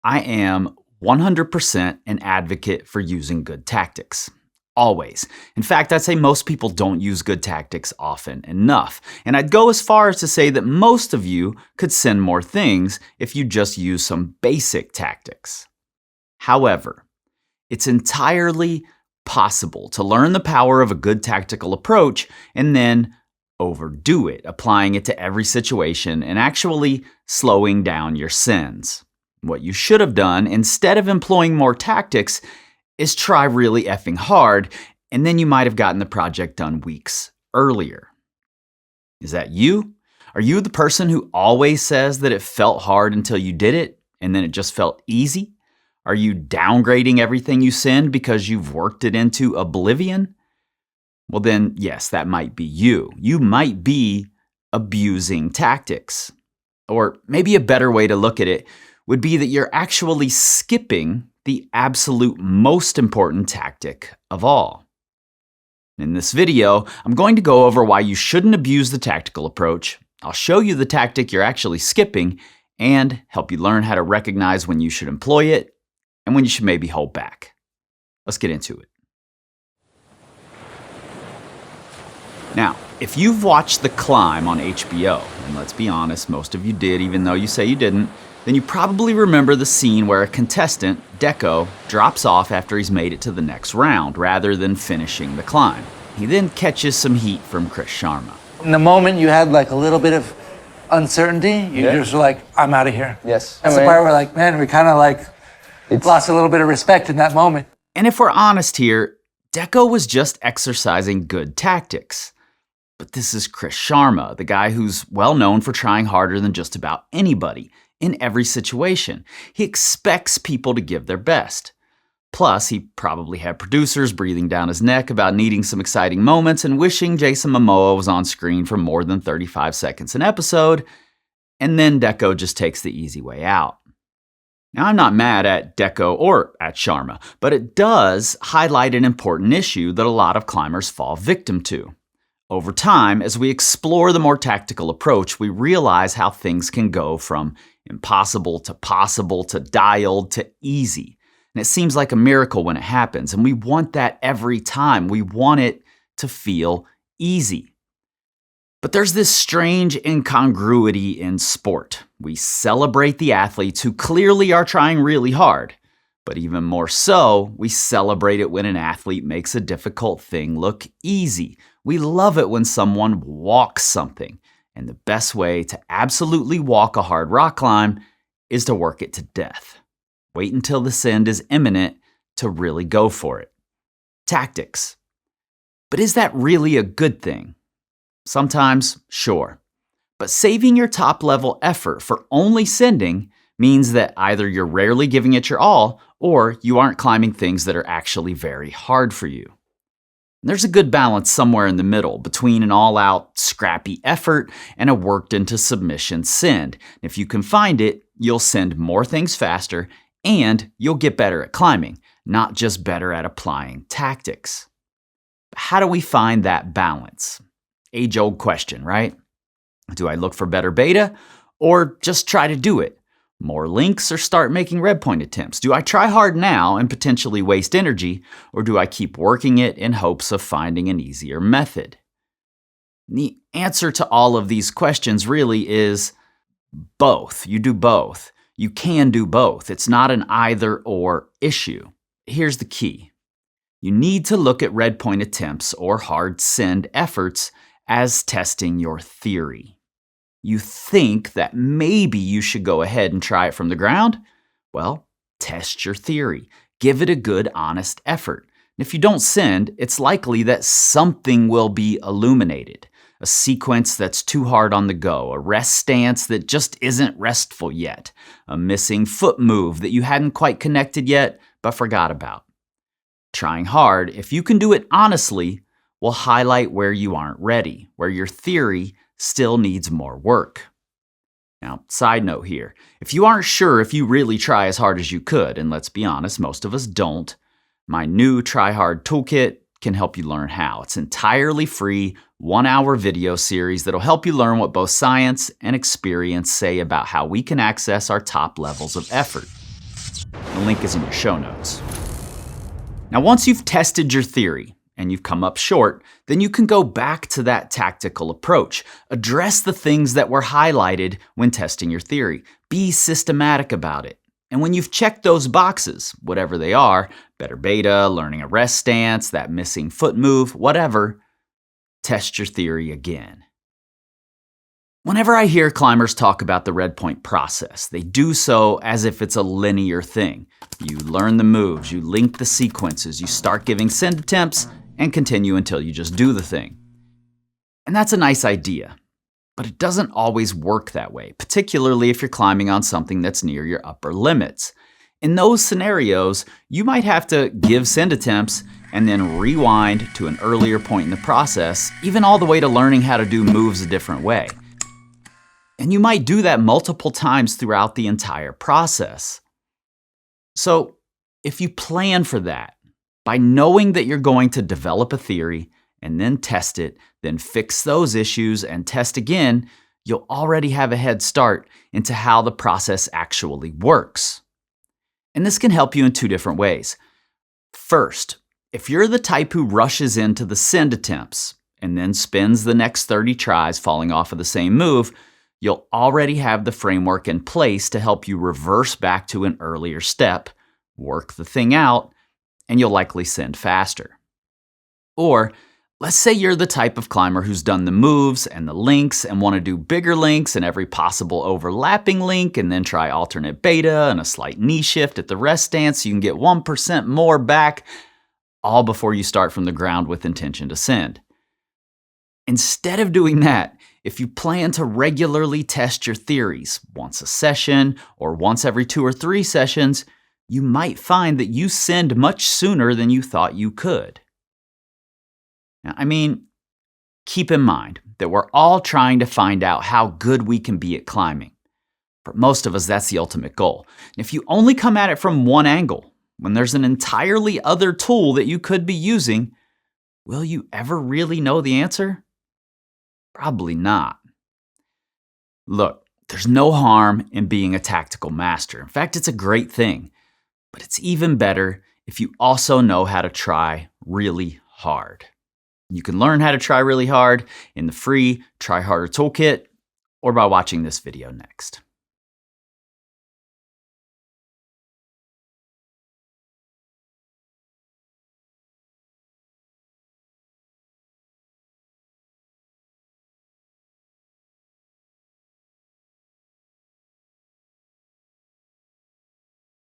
I am 100% an advocate for using good tactics. Always. In fact, I'd say most people don't use good tactics often enough. And I'd go as far as to say that most of you could send more things if you just use some basic tactics. However, it's entirely possible to learn the power of a good tactical approach and then overdo it, applying it to every situation and actually slowing down your sins. What you should have done, instead of employing more tactics, is try really effing hard, and then you might have gotten the project done weeks earlier. Is that you? Are you the person who always says that it felt hard until you did it, and then it just felt easy? Are you downgrading everything you send because you've worked it into oblivion? Well then, yes, that might be you. You might be abusing tactics. Or maybe a better way to look at it would be that you're actually skipping the absolute most important tactic of all. In this video, I'm going to go over why you shouldn't abuse the tactical approach. I'll show you the tactic you're actually skipping and help you learn how to recognize when you should employ it and when you should maybe hold back. Let's get into it. Now, if you've watched The Climb on HBO, and let's be honest, most of you did even though you say you didn't, then you probably remember the scene where a contestant, Deco, drops off after he's made it to the next round rather than finishing the climb. He then catches some heat from Chris Sharma. In the moment you had like a little bit of uncertainty, you just were like, I'm out of here. Yes. That's the part where like, man, we kind of like lost a little bit of respect in that moment. And if we're honest here, Deco was just exercising good tactics. But this is Chris Sharma, the guy who's well known for trying harder than just about anybody in every situation. He expects people to give their best. Plus, he probably had producers breathing down his neck about needing some exciting moments and wishing Jason Momoa was on screen for more than 35 seconds an episode, and then Deco just takes the easy way out. Now, I'm not mad at Deco or at Sharma, but it does highlight an important issue that a lot of climbers fall victim to. Over time, as we explore the more tactical approach, we realize how things can go from impossible to possible to dialed to easy. And it seems like a miracle when it happens, and we want that every time. We want it to feel easy. But there's this strange incongruity in sport. We celebrate the athletes who clearly are trying really hard. But even more so, we celebrate it when an athlete makes a difficult thing look easy. We love it when someone walks something. And the best way to absolutely walk a hard rock climb is to work it to death. Wait until this end is imminent to really go for it. Tactics. But is that really a good thing? Sometimes, sure. But saving your top-level effort for only sending means that either you're rarely giving it your all or you aren't climbing things that are actually very hard for you. There's a good balance somewhere in the middle between an all-out, scrappy effort and a worked-into submission send. If you can find it, you'll send more things faster and you'll get better at climbing, not just better at applying tactics. But how do we find that balance? Age-old question, right? Do I look for better beta or just try to do it? More links or start making red point attempts? Do I try hard now and potentially waste energy, or do I keep working it in hopes of finding an easier method? The answer to all of these questions really is both. You do both. You can do both. It's not an either-or issue. Here's the key. You need to look at red point attempts or hard send efforts as testing your theory. You think that maybe you should go ahead and try it from the ground? Well, test your theory. Give it a good, honest effort. And if you don't send, it's likely that something will be illuminated. A sequence that's too hard on the go, a rest stance that just isn't restful yet, a missing foot move that you hadn't quite connected yet but forgot about. Trying hard, if you can do it honestly, will highlight where you aren't ready, where your theory still needs more work. Now, side note here, if you aren't sure if you really try as hard as you could, and let's be honest, most of us don't, my new Try Hard Toolkit can help you learn how. It's entirely free, 1-hour video series that'll help you learn what both science and experience say about how we can access our top levels of effort. The link is in your show notes. Now, once you've tested your theory and you've come up short, then you can go back to that tactical approach. Address the things that were highlighted when testing your theory. Be systematic about it. And when you've checked those boxes, whatever they are, better beta, learning a rest stance, that missing foot move, whatever, test your theory again. Whenever I hear climbers talk about the red point process, they do so as if it's a linear thing. You learn the moves, you link the sequences, you start giving send attempts, and continue until you just do the thing. And that's a nice idea, but it doesn't always work that way, particularly if you're climbing on something that's near your upper limits. In those scenarios, you might have to give send attempts and then rewind to an earlier point in the process, even all the way to learning how to do moves a different way. And you might do that multiple times throughout the entire process. So, if you plan for that, by knowing that you're going to develop a theory and then test it, then fix those issues and test again, you'll already have a head start into how the process actually works. And this can help you in two different ways. First, if you're the type who rushes into the send attempts and then spends the next 30 tries falling off of the same move, you'll already have the framework in place to help you reverse back to an earlier step, work the thing out, and you'll likely send faster. Or, let's say you're the type of climber who's done the moves and the links and want to do bigger links and every possible overlapping link and then try alternate beta and a slight knee shift at the rest stance so you can get 1% more back, all before you start from the ground with intention to send. Instead of doing that, if you plan to regularly test your theories, once a session or once every 2 or 3 sessions, you might find that you send much sooner than you thought you could. Now, keep in mind that we're all trying to find out how good we can be at climbing. For most of us, that's the ultimate goal. And if you only come at it from one angle, when there's an entirely other tool that you could be using, will you ever really know the answer? Probably not. Look, there's no harm in being a tactical master. In fact, it's a great thing. But it's even better if you also know how to try really hard. You can learn how to try really hard in the free Try Harder Toolkit or by watching this video next.